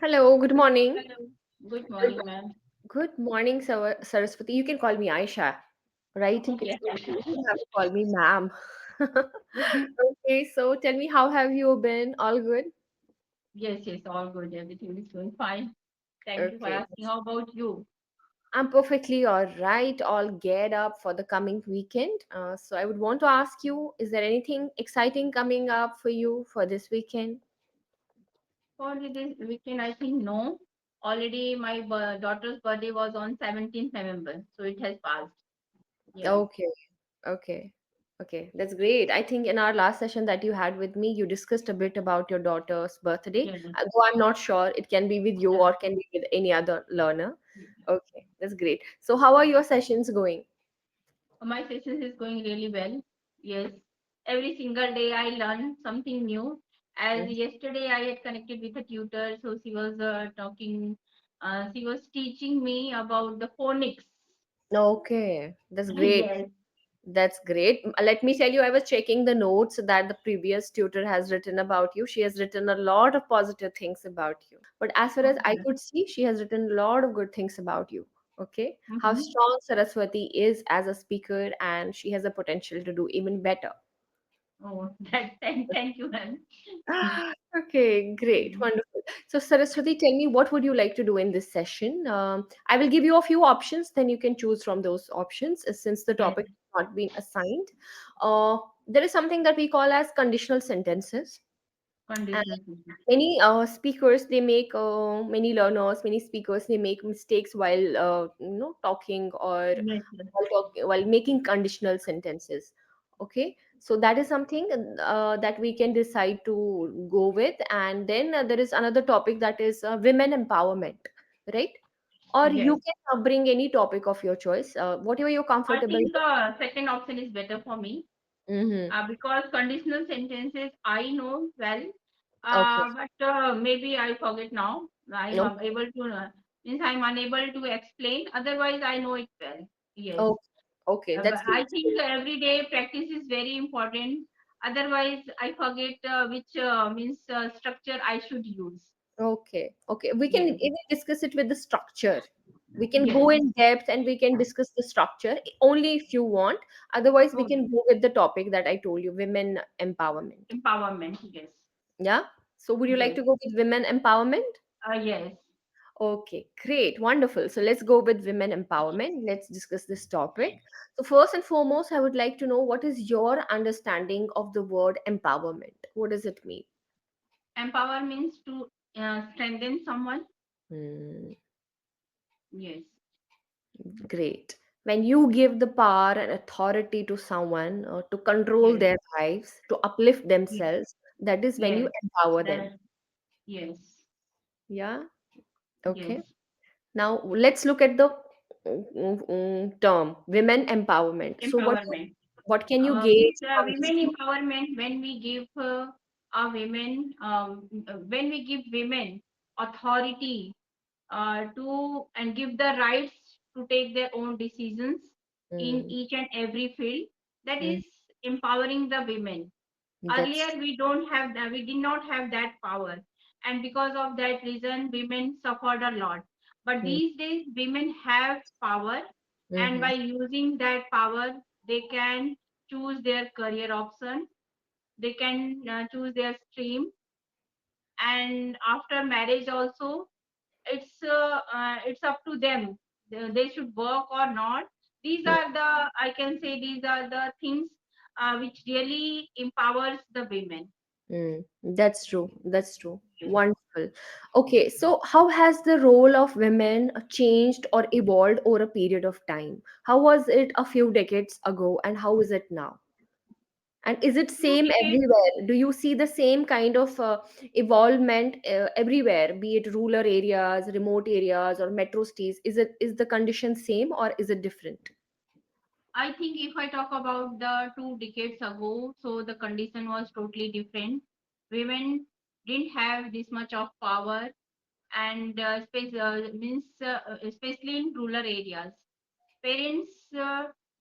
Hello, good morning. Hello. Good Good morning, ma'am. good morning, Saraswati. You can call me Aisha, right? Okay. You don't have to call me ma'am. Okay, so tell me, how have you been? All good? Yes, yes, all good. Everything is going fine. Thank you for Okay. asking. How about you? I'm perfectly all right, all geared up for the coming weekend. So I would want to ask you, is there anything exciting coming up for you for this weekend? For this weekend, I think no. Already my daughter's birthday was on 17th November, so it has passed. Yes, Okay. Okay. Okay, that's great. I think in our last session that you had with me, you discussed a bit about your daughter's birthday. yes. Though I'm not sure, it can be with you Uh, or can be with any other learner. Okay, that's great. So, how are your sessions going? my session is going really well. Yes, every single day I learn something new. As Mhm. yesterday I had connected with a tutor, so she was talking. She was teaching me about the phonics. Okay, that's great. Yes, That's great. Let me tell you, I was checking the notes that the previous tutor has written about you. She has written a lot of positive things about you. But as far as I okay. could see, she has written a lot of good things about you. Okay. How Mm-hmm. strong Saraswati is as a speaker, and she has the potential to do even better. Oh, thank you, ma'am. Okay, great, Mm. wonderful. So, Saraswati, tell me, what would you like to do in this session? I will give you a few options, then you can choose from those options since the Yes, topic has not been assigned. Uh, there is something that we call as conditional sentences. And conditional thinking. many speakers, they make many learners, many speakers, they make mistakes while talking or Yes, yes. while making conditional sentences. Okay, so that is something that we can decide to go with. And then there is another topic, that is women empowerment, right? Or you Yes. can bring any topic of your choice, whatever you're I comfortable think with. second option is better for me Mm-hmm. because conditional sentences I know well, Okay. but maybe I forget now. I'm No. able to means I'm unable to explain. Otherwise, I know it well. Yes. Okay. Okay, But that's I great. think everyday practice is very important. Otherwise, I forget which means structure I should use. Okay, okay. We can Yes. even discuss it with the structure. We can Yes. go in depth and we can discuss the structure only if you want. Otherwise, we Oh, can go with the topic that I told you, women empowerment. empowerment. Yes. Yeah. So, would you like Yes. to go with women empowerment? Yes. Okay, great, wonderful. So, let's go with women empowerment. Let's discuss this topic. So, first and foremost, I would like to know, what is your understanding of the word empowerment? What does it mean? Empower means to strengthen someone. Hmm. Yes. Great. When you give the power and authority to someone to control Yes. their lives, to uplift Yes. themselves, that is when you Yes. empower them. That. Yes. Yeah. Yes. Okay. Now let's look at the term women empowerment. So Empowerment. what can you Means gauge from this women term? empowerment when we give a women when we give women authority to and give the rights to take their own decisions in Mm, each and every field, that mm, is empowering the women. Earlier that's we did not have that power, and because of that reason women suffered a lot. But mm, these days women have power, and mhm. by using that power they can choose their career option, they can choose their stream, and after marriage also it's up to them. They should work or not. These Mm, are the, I can say, these are the things which really empowers the women. That's true. That's true. Yes. Wonderful. Okay, so how has the role of women changed or evolved over a period of time? How was it a few decades ago, and how is it now? And is it Few same decades, everywhere? Do you see the same kind of evolvement everywhere, be it rural areas, remote areas, or metro cities? Is the condition same or is it different? I think if I talk about the 2 decades ago, so the condition was totally different. Women didn't have this much of power, and especially in rural areas, parents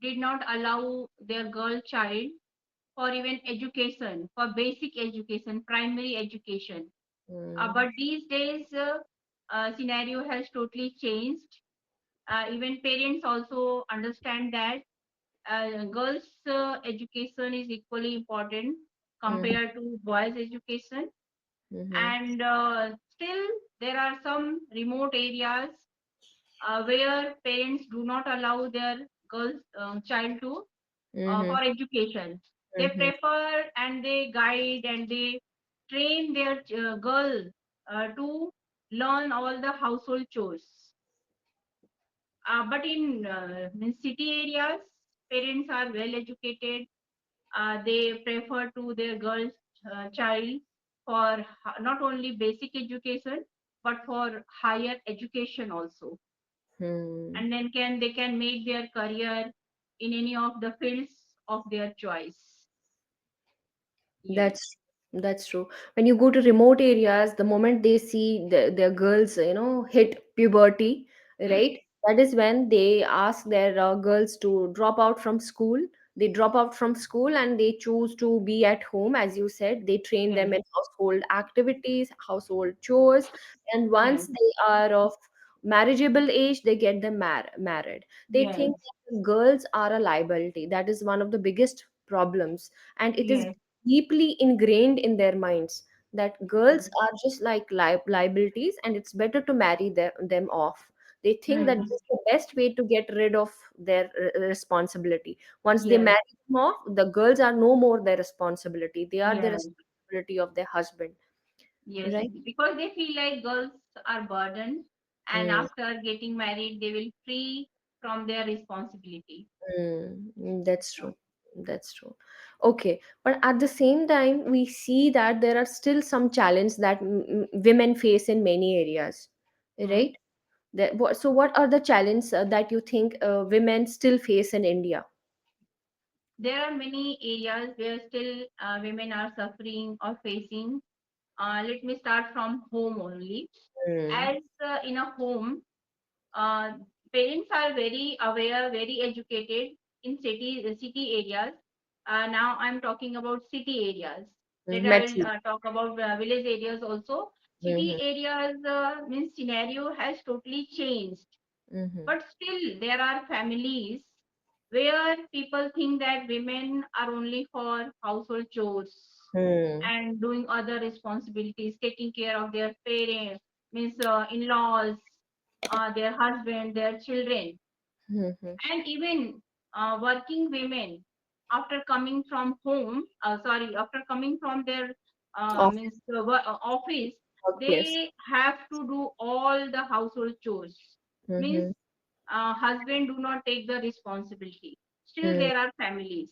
did not allow their girl child for even education, for basic education, primary education. Mm, But these days, scenario has totally changed. Even parents also understand that girls' education is equally important mhm, compared to boys' education. mhm, And still, there are some remote areas where parents do not allow their girls child to mhm, for education. They mhm, prefer and they guide and they train their girl to learn all the household chores. But in city areas, parents are well educated. They prefer to their girls child for not only basic education but for higher education also, hmm. and then can they can make their career in any of the fields of their choice. Yes. That's that's true. When you go to remote areas, the moment they see their girls, hit puberty, right? That is when they ask their girls to drop out from school. They drop out from school and they choose to be at home, as you said. They train them Yes. in household activities, household chores, and once Yes. they are of marriageable age, they get them married. They think Yes. that girls are a liability. That is one of the biggest problems, and it is Yes. deeply ingrained in their minds that girls Yes. are just like liabilities and it's better to marry them off. They think that this Mhm. is the best way to get rid of their responsibility. Once they Yes. marry them off, the girls are no more their responsibility. They are the Yes. responsibility of their husband, Yes. right? Because they feel like girls are burdened, and Mm, after getting married, they will free from their responsibility. that's true. That's true. Okay, but at the same time, we see that there are still some challenges that women face in many areas, Hmm. right? So, what are the challenges that you think women still face in India? There are many areas where still women are suffering or facing. Let me start from home only. Mm, As in a home, uh, parents are very aware, very educated in city areas. Now I'm talking about city areas. Later I will metro. talk about village areas also. City Mm-hmm, areas means scenario has totally changed, mm-hmm, but still there are families where people think that women are only for household chores mm, and doing other responsibilities, taking care of their parents, means in-laws, their husband, their children, mm-hmm. and even working women after coming from home, sorry, after coming from their Of means office, workplace. they have to do all the household chores. Means Mm-hmm, husband do not take the responsibility. Still there are families,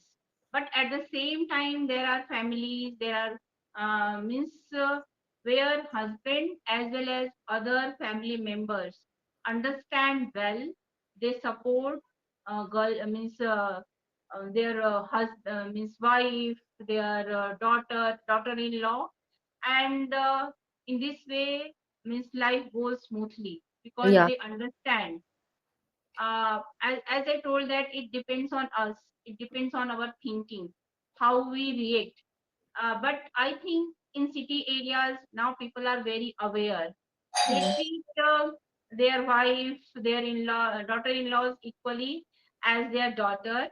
but at the same time there are families, there are means where husband as well as other family members understand well, they support girl means their means wife, their daughter-in-law, and in this way means life goes smoothly because yeah. they understand. As I told that it depends on us, it depends on our thinking, how we react. But I think in city areas now people are very aware. They treat their wife, their in-law, daughter-in-laws equally as their daughter.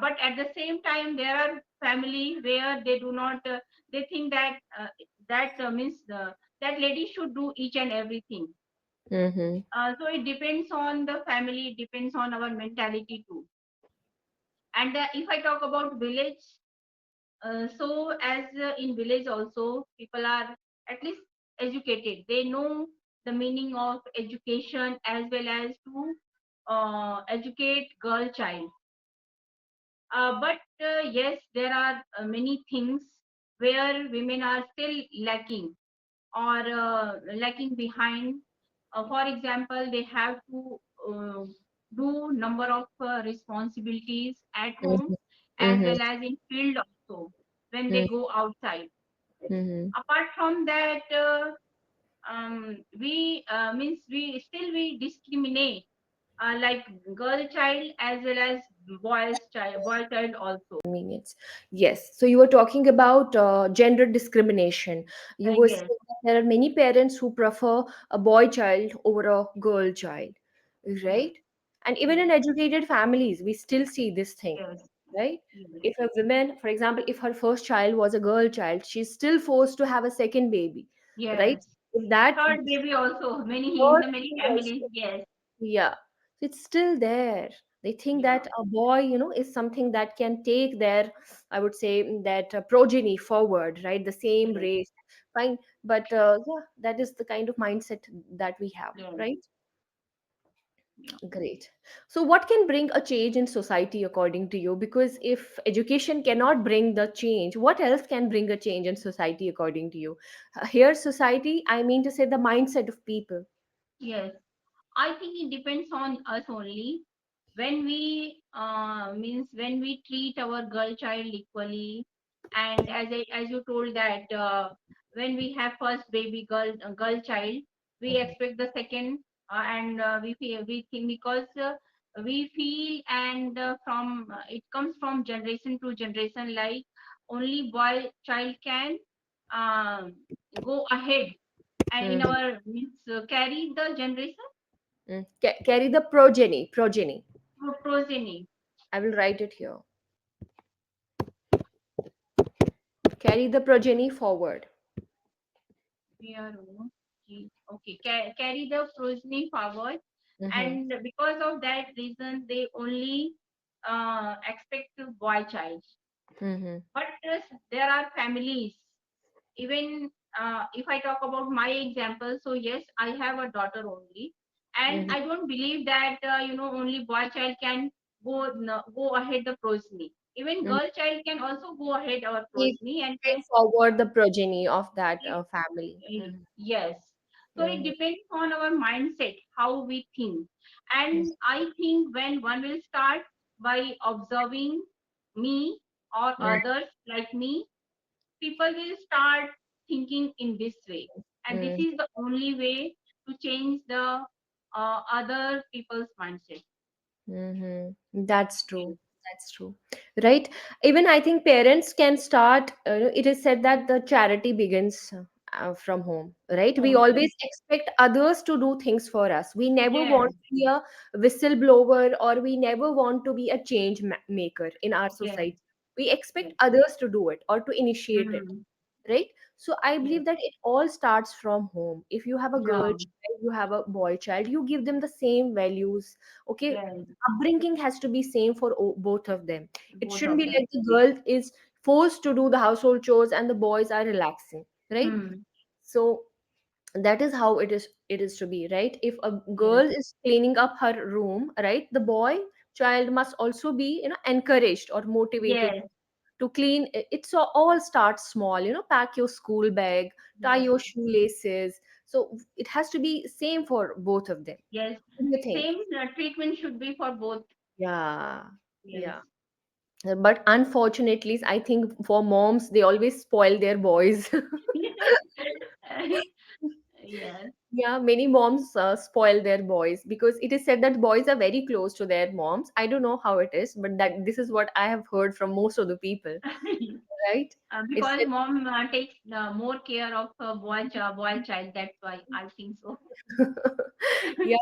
But at the same time, there are family where they do not. They think that that means that lady should do each and everything. Mm-hmm, So it depends on the family, it depends on our mentality too. And if I talk about village, so as in village also, people are at least educated. They know the meaning of education as well as to educate girl child. But yes, there are many things where women are still lacking or lacking behind. For example, they have to do number of responsibilities at home mm-hmm, as mm-hmm, well as in field also when they mm-hmm, go outside. mm-hmm. Apart from that, we means we discriminate like girl child as well as boy child also. Convenience. Yes. So you were talking about gender discrimination. You were saying Yes. there are many parents who prefer a boy child over a girl child, Yes, right? And even in yes, educated families, we still see this thing, yes, right? yes, If a woman, for example, if her first child was a girl child, she's still forced to have a second baby, right? yes. If that Third baby also, many in third the many baby families. also, Yes, yeah, it's still there. They think yeah, that a boy, is something that can take their, I would say, that progeny forward, right? The same yes, race, fine. But yeah, that is the kind of mindset that we have, yes, right? yeah, Great. So, what can bring a change in society according to you? Because if education cannot bring the change, what else can bring a change in society according to you? Here, society, I mean to say the mindset of people. yes. I think it depends on us only. When we means when we treat our girl child equally, and as you told that when we have first baby girl child, we Mhm. expect the second, and we think because we feel, and from it comes from generation to generation, like only boy child can um, go ahead and in Mhm. our means carry the generation Carry the progeny. progeny. I will write it here. Carry the progeny forward. PRO. Okay, carry the progeny forward, Mm-hmm. and because of that reason, they only expect to boy child. Mm-hmm. But there are families. Even if I talk about my example, so yes, I have a daughter only, and Mm-hmm. I don't believe that only boy child can go no, go ahead the progeny. Even Mm-hmm. girl child can also go ahead our Keep, progeny and keep can forward the progeny of that family. Mm-hmm. Yes. So it Mm-hmm. depends on our mindset, how we think. And I think when one will start by observing me or others like me, people will start thinking in this way. And this Mm-hmm. is the only way to change the other people's mindset. Mm-hmm. That's Yes. true. That's true. Right? Even I think parents can start. It is said that the charity begins from home, right? We Oh, always expect others to do things for us. We never yes, want to be a whistleblower, or we never want to be a change maker in our yes, society. We expect yes. others to do it or to initiate it, Mm, right? So I yes, believe that it all starts from home. If you have a girl yeah, child, you have a boy child, you give them the same values, okay? yes, Upbringing has to be same for both of them. It both shouldn't of be them. like the girl is forced to do the household chores and the boys are relaxing, right? Hmm. So that is how it is to be, right? If a Yes, girl is cleaning up her room, right, the boy child must also be encouraged or motivated yes, to clean. It's all starts small, pack your school bag, tie yes. your shoelaces. So it has to be same for both of them. Yes, What do you think? same treatment should be for both. Yeah, Yes. yeah. But unfortunately, I think for moms, they always spoil their boys. Yes. Yeah, many moms spoil their boys because it is said that boys are very close to their moms. I don't know how it is, but that this is what I have heard from most of the people, right? It's Because mom takes more care of boy child. That's why I think so. said, yeah,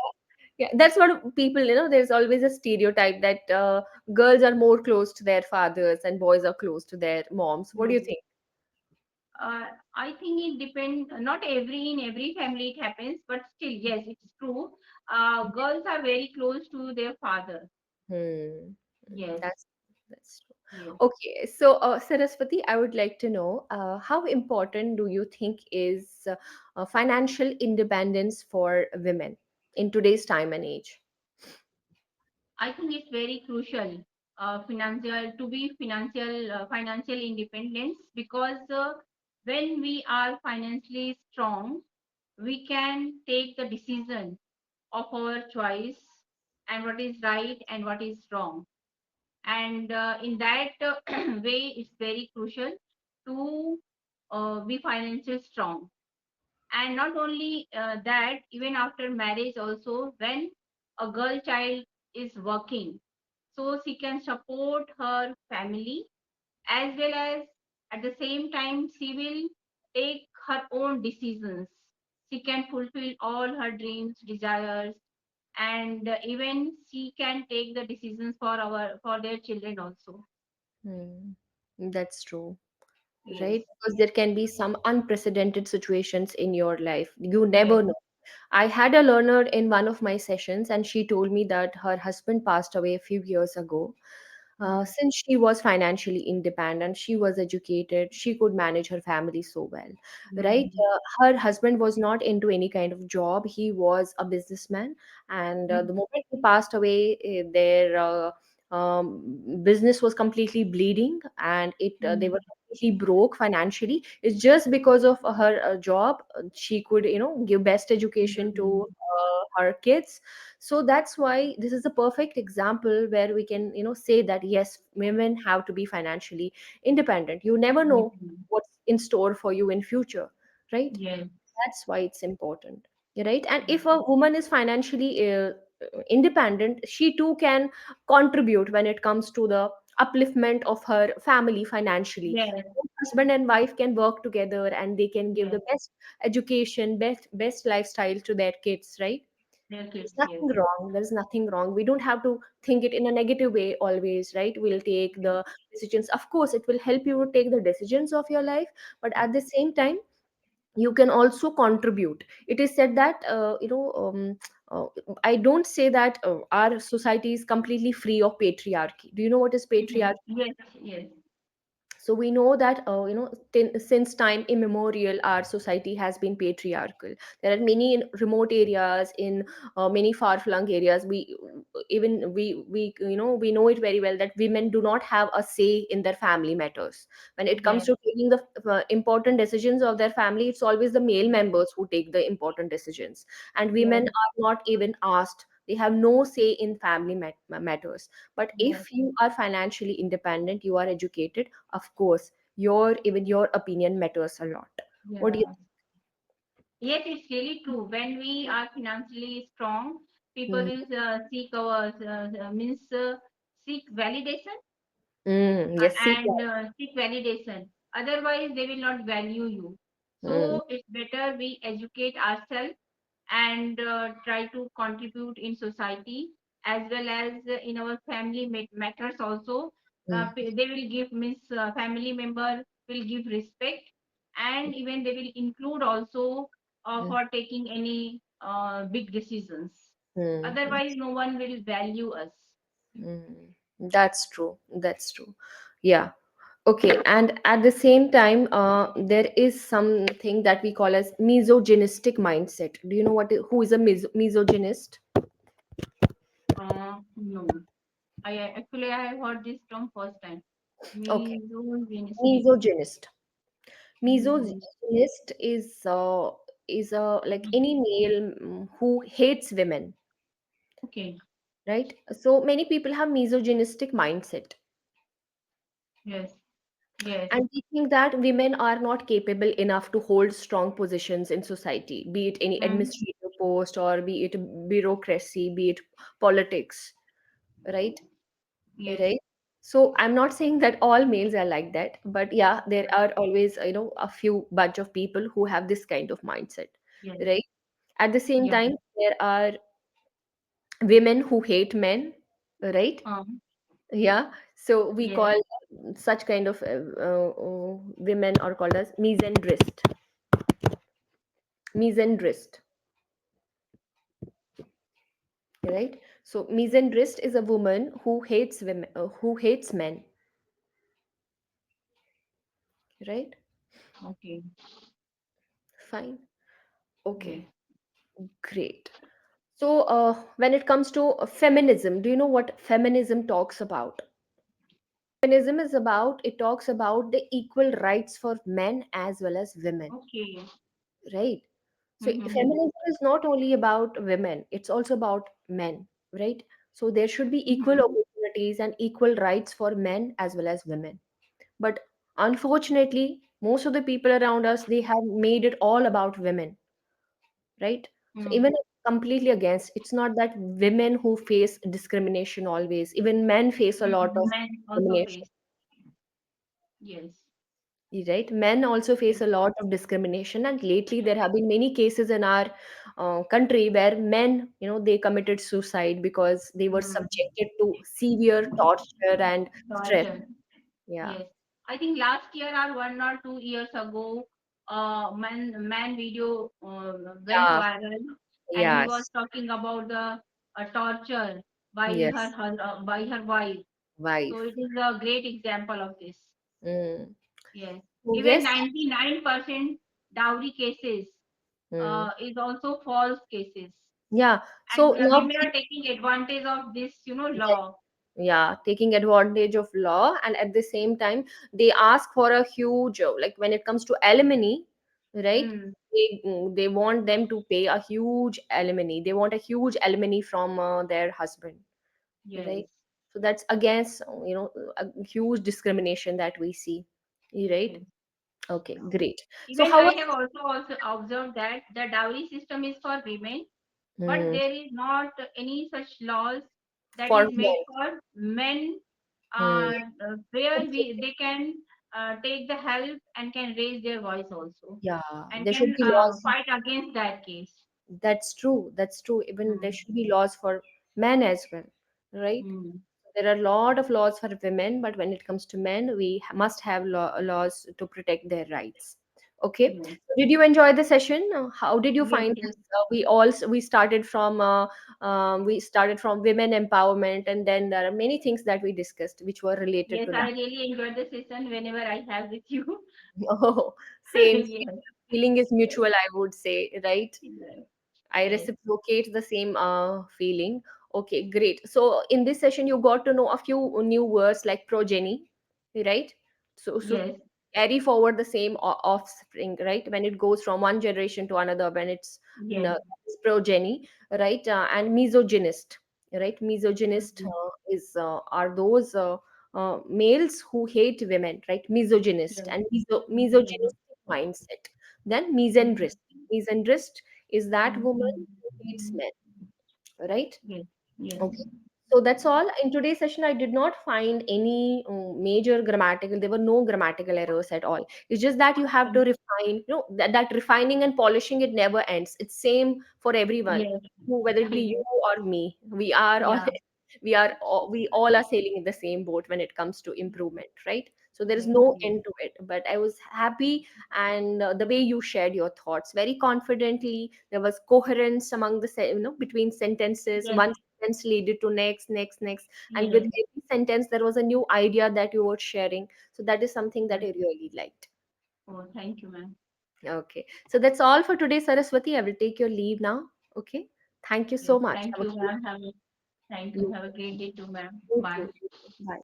yeah. That's what people, there's always a stereotype that girls are more close to their fathers and boys are close to their moms. What do you Hmm. think? I think it depends. Not in every family it happens, but still, yes, it's true. Girls are very close to their father. Hmm. Yes, That's true. yes. Okay, so Saraswati, I would like to know how important do you think is financial independence for women in today's time and age? I think it's very crucial, financial to be financial independence, because when we are financially strong, we can take the decision of our choice and what is right and what is wrong. And in that way, it's very crucial to be financially strong. And not only that, even after marriage also, when a girl child is working, so she can support her family, as well as at the same time she will take her own decisions. She can fulfill all her dreams, desires, and even she can take the decisions for their children also. Hmm. That's true. Yes. Right? Because there can be some unprecedented situations in your life. You Yes. never know. I had a learner in one of my sessions, and she told me that her husband passed away a few years ago. Mm. Since she was financially independent, she was educated, she could manage her family so well, right? Mm. Her husband was not into any kind of job, he was a businessman, and Mm. the moment he passed away, their business was completely bleeding, and they were Mm. completely broke financially. It's just because of her job, she could, give best education to Mm. her kids. So that's why this is a perfect example where we can, say that yes, women have to be financially independent. You never know Independent. what's in store for you in future, right? Yes. That's why it's important, right? And Yes. if a woman is financially independent, she too can contribute when it comes to the upliftment of her family financially. Yes. Husband and wife can work together, and they can give Yes. the best education, best lifestyle to their kids, right? Their kids. There's Yes. nothing wrong. There's nothing wrong. We don't have to think it in a negative way always, right? We'll take Yes. the decisions. Of course, it will help you to take the decisions of your life, but at the same time, you can also contribute. It is said that, I don't say that our society is completely free of patriarchy. Do you know what is Mhm. patriarchy? Yes. Yes. So we know that, since time immemorial, our society has been patriarchal. There are many in remote areas, in many far flung areas. We know it very well that women do not have a say in their family matters. When it comes Yes. to taking the important decisions of their family, it's always the male members who take the important decisions, and women Yes. are not even asked. They have no say in family matters. But Yes. if you are financially independent, you are educated, of course, your opinion matters a lot. What do you Yeah. Yes, it's really true. When we are financially strong, people think? will seek validation Yes, see and seek validation. Otherwise, they will not value you. that. So it's better we educate ourselves and try to contribute in society as well as in our family matters also. Mm, They will give means family member will give respect, and even they will include also mm, for taking any big decisions. mm, mm, Otherwise, no one will value us. mm. That's true. That's true. Yeah. Okay. And at the same time, there is something that we call as misogynistic mindset. Do you know who is a misogynist? No, actually I have heard this term first time. Okay. Misogynistic. Misogynist. Misogynist. Misogynist is like Mhm. any male who hates women, Okay. right? So many people have misogynistic mindset, Yes. Yes. and we think that women are not capable enough to hold strong positions in society, be it any Mm. administrative post, or be it bureaucracy, be it politics, right? Yes. Right. So I'm not saying that all males are like that, but yeah, there are always, a few bunch of people who have this kind of mindset, Yes. right? At the same Yeah. time, there are women who hate men, right? Yeah. So we Yes. call such kind of women are called as misandrist, right? So misandrist is a woman who hates men, right? Okay. Fine. Yes. Okay. Great. So, when it comes to feminism, do you know what feminism talks about? Feminism it talks about the equal rights for men as well as women, Okay. right? So, Mm-hmm. feminism is not only about women, it's also about men, right? So, there should be equal Mm-hmm. opportunities and equal rights for men as well as women. But unfortunately, most of the people around us, they have made it all about women, right? So Mm. even completely against, it's not that women who face discrimination always, even men face a lot of Men also discrimination. face. Yes. Right? Men also face a lot of discrimination, and lately there have been many cases in our country where men, they committed suicide because they were Hmm. subjected to severe torture and stress. Torture. Yeah, Yes. I think last year or 1 or 2 years ago, man video went yeah, viral, and he was yes, talking about the torture by yes, by her wife. So wife. it is a great example of this. Mm. Yes. So Even yes, 99% dowry cases mm. is also false cases, Yeah. So and now, women are taking advantage of this, yes, law. yeah, taking advantage of law, and at the same time they ask for a huge, like when it comes to alimony, right? Hmm. They want them to pay a huge alimony. They want a huge alimony from their husband, Yes. right? So that's against, a huge discrimination that we see, right? Yes. Okay, great. So Even how I was, have also observed that the dowry system is for women, but hmm, there is not any such laws that for is made men? for men, Hmm. where they can take the help and can raise their voice also, Yeah, and there should can be laws. fight against that case. That's true. That's true. Even there Mm. should be laws for men as well, right? Mm. There are a lot of laws for women, but when it comes to men, we must have laws to protect their rights. Okay. Yes. So did you enjoy the session? How did you Yes. find Yes. this? We started from women empowerment, and then there are many things that we discussed which were related Yes. to I that. really enjoyed the session whenever I have with you. Oh, same. Yes. Feeling is Yes. mutual, I would say, right? Yes. I Yes. reciprocate the same feeling. Okay, great. So in this session, you got to know a few new words like progeny, right? So Yes. carry forward the same offspring, right? When it goes from one generation to another, when Yes. it's progeny, right? And misogynist, right? Misogynist Mhm. is are those males who hate women, right? Misogynist Yes. and Yes. misogynistic mindset. Then misandrist. Misandrist is that woman who hates Mhm. men, right? Yes. Yes. Okay. So that's all. In today's session, I did not find any major grammatical, there were no grammatical errors at all. It's just that you have to refine, that refining and polishing, it never ends. It's same for everyone, Yes. whether it be Yes. you or me. We are all, Yeah. we all are sailing in the same boat when it comes to improvement, right? So there is Yes. no Yes. end to it. But I was happy, and the way you shared your thoughts very confidently, there was coherence among the between sentences. Yes. One sentence leaded to next, and with Yes. every sentence there was a new idea that you were sharing. So that is something that I really liked. Oh, thank you, ma'am. Okay, so that's all for today, Saraswati. I will take your leave now. Okay, thank you Yes. so much. Thank Have a you, great ma'am. Thank you. you, Have a great day too, ma'am. you Bye. too. Bye.